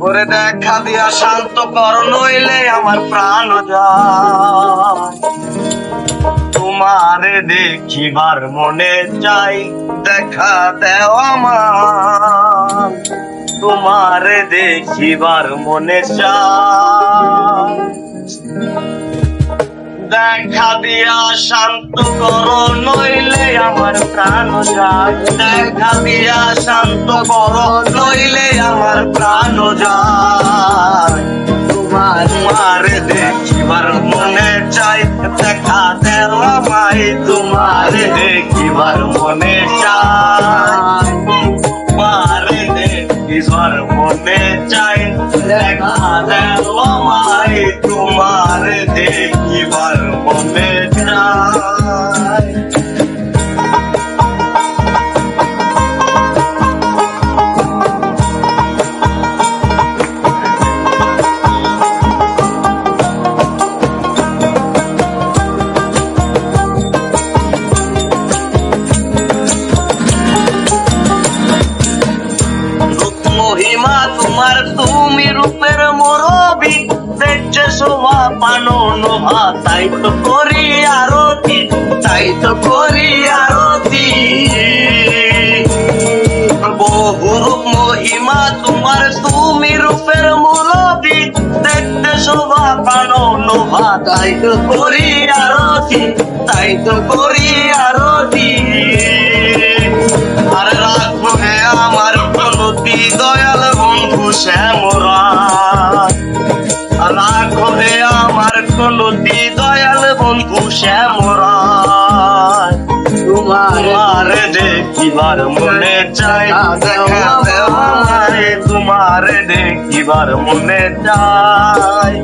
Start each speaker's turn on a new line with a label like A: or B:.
A: ওরে দেখা দিয়া শান্ত কর, নইলে আমার প্রাণ যায়। তোমারে দেখিবার মনে চাই, দেখা দেও আমার। তোমারে দেখিবার মনে চাই, দেখা দিয়া শান্ত করো, নইলে আমার প্রাণ যায়। দেখা দিয়া শান্ত করো, নইলে আমার প্রাণ যায়। তোমারে দেখিবার মনে চাই, দেখা দেও আমায়। তোমারে দেখিবার মনে চাই, তোমারে দেখিবার মনে চাই, দেখা দেও আমায়। তোমারে দেখিবার মনে চাই। মহিমা তোমার, তুমি রূপের মোরবি, দেখছে শোভা পানো নোভা, তাই তো করি আরতি, তাই তো করি আরতি। বহুরূপ মহিমা তোমার, তুমি রূপের মোরবি, দেখতে শোভা পানো নোভা, তাই তো করি আরতি, তাই তো করি আরতি। আরে রাখো হে আমার প্রণতি, দয়াল বন্ধু শ্যামরায়। রাখো হে আমার প্রণতি, দয়াল বন্ধু শ্যামরায়। তোমারে দেখিবার মনে চাই, দেখা দেও আমারে। তোমারে দেখিবার মনে চাই।